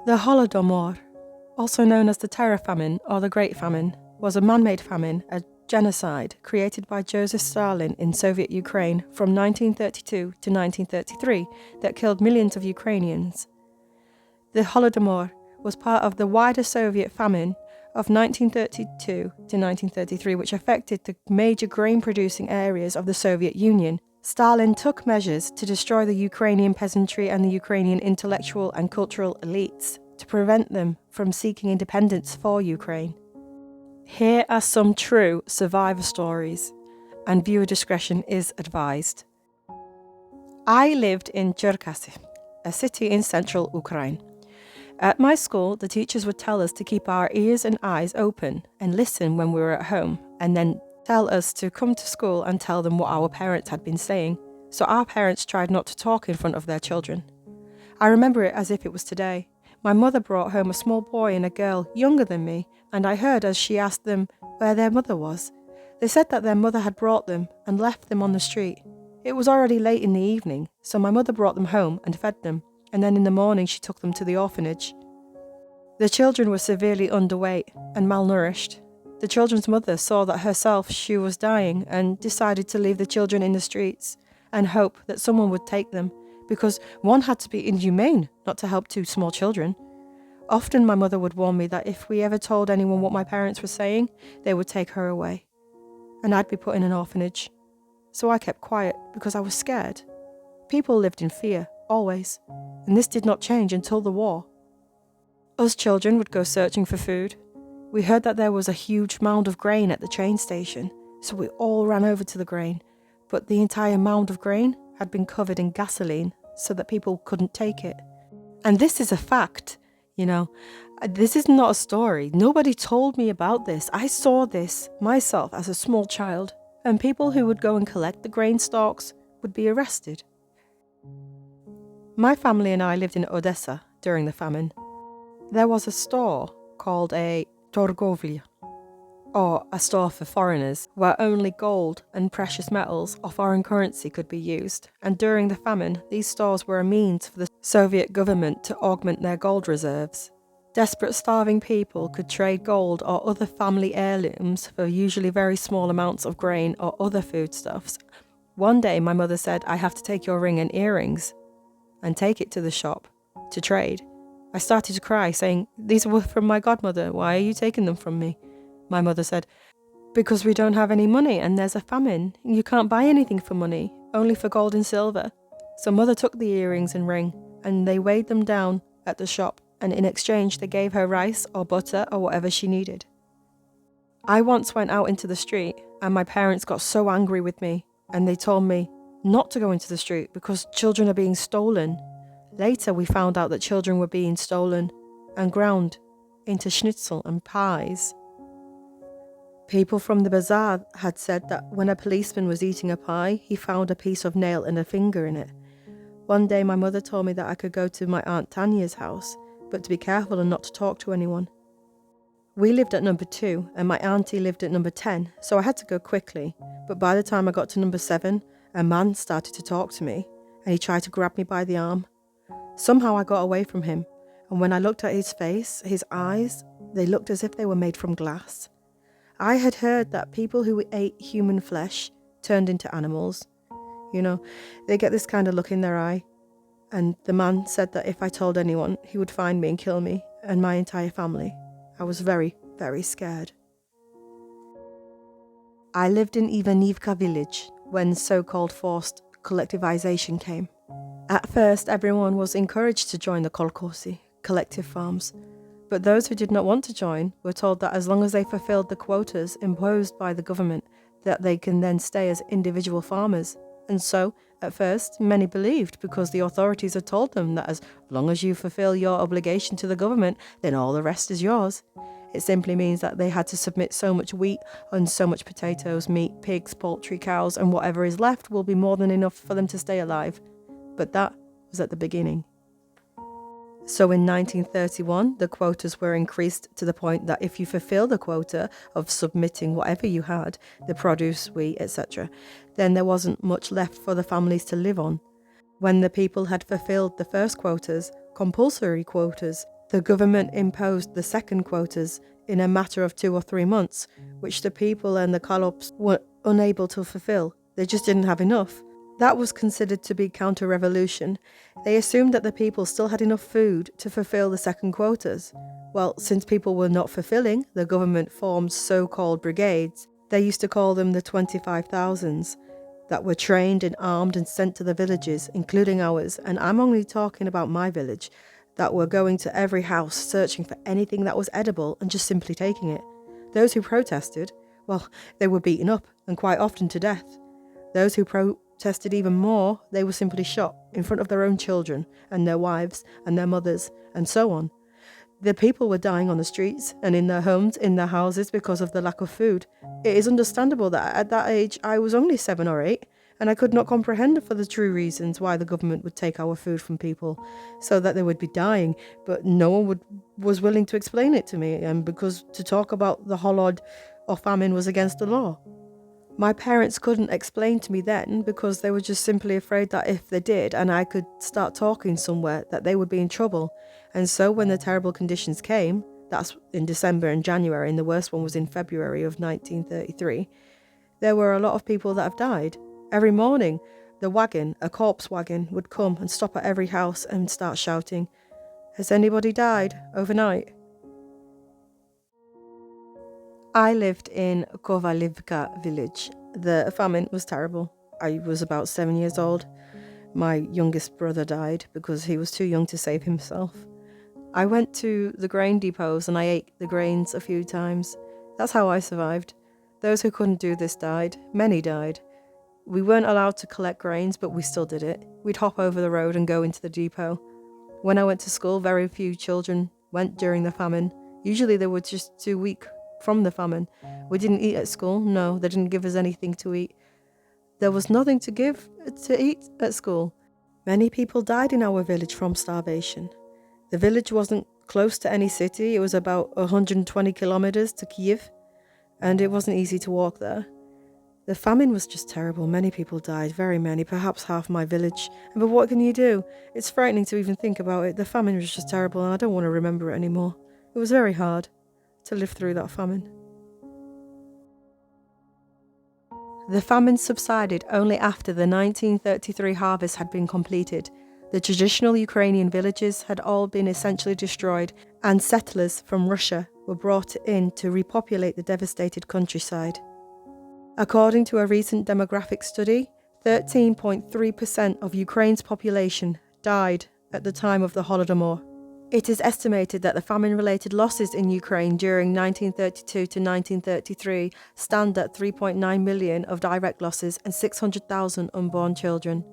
The Holodomor, also known as the Terror Famine or the Great Famine, was a man-made famine, a genocide created by Joseph Stalin in Soviet Ukraine from 1932 to 1933 that killed millions of Ukrainians. The Holodomor was part of the wider Soviet famine of 1932 to 1933, which affected the major grain-producing areas of the Soviet Union. Stalin took measures to destroy the Ukrainian peasantry and the Ukrainian intellectual and cultural elites to prevent them from seeking independence for Ukraine. Here are some true survivor stories, and viewer discretion is advised. I lived in Cherkasy, a city in central Ukraine. At my school, the teachers would tell us to keep our ears and eyes open and listen when we were at home, and then tell us to come to school and tell them what our parents had been saying, so our parents tried not to talk in front of their children. I remember it as if it was today. My mother brought home a small boy and a girl younger than me, and I heard as she asked them where their mother was. They said that their mother had brought them and left them on the street. It was already late in the evening, so my mother brought them home and fed them, and then in the morning she took them to the orphanage. The children were severely underweight and malnourished. The children's mother saw that herself she was dying and decided to leave the children in the streets and hope that someone would take them, because one had to be inhumane not to help two small children. Often my mother would warn me that if we ever told anyone what my parents were saying, they would take her away, and I'd be put in an orphanage. So I kept quiet because I was scared. People lived in fear, always, and this did not change until the war. Us children would go searching for food. We heard that there was a huge mound of grain at the train station, so we all ran over to the grain, but the entire mound of grain had been covered in gasoline so that people couldn't take it. And this is a fact, this is not a story. Nobody told me about this. I saw this myself as a small child, and people who would go and collect the grain stalks would be arrested. My family and I lived in Odessa during the famine. There was a store called a Torgovlia, or a store for foreigners, where only gold and precious metals or foreign currency could be used, and during the famine, these stores were a means for the Soviet government to augment their gold reserves. Desperate starving people could trade gold or other family heirlooms for usually very small amounts of grain or other foodstuffs. One day my mother said, "I have to take your ring and earrings and take it to the shop to trade." I started to cry, saying, "These were from my godmother. Why are you taking them from me?" My mother said, "Because we don't have any money and there's a famine. You can't buy anything for money, only for gold and silver." So mother took the earrings and ring, and they weighed them down at the shop, and in exchange they gave her rice or butter or whatever she needed. I once went out into the street, and my parents got so angry with me, and they told me not to go into the street because children are being stolen. Later we found out that children were being stolen and ground into schnitzel and pies. People from the bazaar had said that when a policeman was eating a pie, he found a piece of nail and a finger in it. One day my mother told me that I could go to my Aunt Tanya's house, but to be careful and not to talk to anyone. We lived at number 2 and my auntie lived at number 10, so I had to go quickly, but by the time I got to number 7, a man started to talk to me, and he tried to grab me by the arm. Somehow I got away from him, and when I looked at his face, his eyes, they looked as if they were made from glass. I had heard that people who ate human flesh turned into animals. They get this kind of look in their eye. And the man said that if I told anyone, he would find me and kill me and my entire family. I was very, very scared. I lived in Ivanivka village when so-called forced collectivization came. At first, everyone was encouraged to join the kolkhozy, collective farms, but those who did not want to join were told that as long as they fulfilled the quotas imposed by the government, that they can then stay as individual farmers. And so, at first, many believed because the authorities had told them that as long as you fulfill your obligation to the government, then all the rest is yours. It simply means that they had to submit so much wheat and so much potatoes, meat, pigs, poultry, cows, and whatever is left will be more than enough for them to stay alive. But that was at the beginning. So in 1931, the quotas were increased to the point that if you fulfill the quota of submitting whatever you had, the produce, wheat, etc., then there wasn't much left for the families to live on. When the people had fulfilled the first quotas, compulsory quotas The government imposed the second quotas in a matter of 2 or 3 months, which the people and the Kalops were unable to fulfill. They just didn't have enough. That was considered to be counter-revolution. They assumed that the people still had enough food to fulfill the second quotas. Well, since people were not fulfilling, the government formed so-called brigades. They used to call them the 25,000s, that were trained and armed and sent to the villages, including ours, and I'm only talking about my village, that were going to every house searching for anything that was edible and just simply taking it. Those who protested, well, they were beaten up and quite often to death. Those who protested even more, they were simply shot in front of their own children and their wives and their mothers and so on. The people were dying on the streets and in their homes, in their houses because of the lack of food. It is understandable that at that age I was only 7 or 8 and I could not comprehend for the true reasons why the government would take our food from people so that they would be dying, but no one was willing to explain it to me, and because to talk about the holod or famine was against the law. My parents couldn't explain to me then because they were just simply afraid that if they did and I could start talking somewhere that they would be in trouble. And so when the terrible conditions came, that's in December and January, and the worst one was in February of 1933, there were a lot of people that have died. Every morning, the wagon, a corpse wagon, would come and stop at every house and start shouting, "Has anybody died overnight?" I lived in Kovalivka village. The famine was terrible. I was about 7 years old. My youngest brother died because he was too young to save himself. I went to the grain depots and I ate the grains a few times. That's how I survived. Those who couldn't do this died. Many died. We weren't allowed to collect grains, but we still did it. We'd hop over the road and go into the depot. When I went to school, very few children went during the famine. Usually they were just too weak from the famine. We didn't eat at school. No, they didn't give us anything to eat. There was nothing to eat at school. Many people died in our village from starvation. The village wasn't close to any city. It was about 120 kilometers to Kyiv, and it wasn't easy to walk there. The famine was just terrible. Many people died, very many, perhaps half my village. But what can you do? It's frightening to even think about it. The famine was just terrible and I don't want to remember it anymore. It was very hard to live through that famine. The famine subsided only after the 1933 harvest had been completed. The traditional Ukrainian villages had all been essentially destroyed, and settlers from Russia were brought in to repopulate the devastated countryside. According to a recent demographic study, 13.3% of Ukraine's population died at the time of the Holodomor. It is estimated that the famine-related losses in Ukraine during 1932 to 1933 stand at 3.9 million of direct losses and 600,000 unborn children.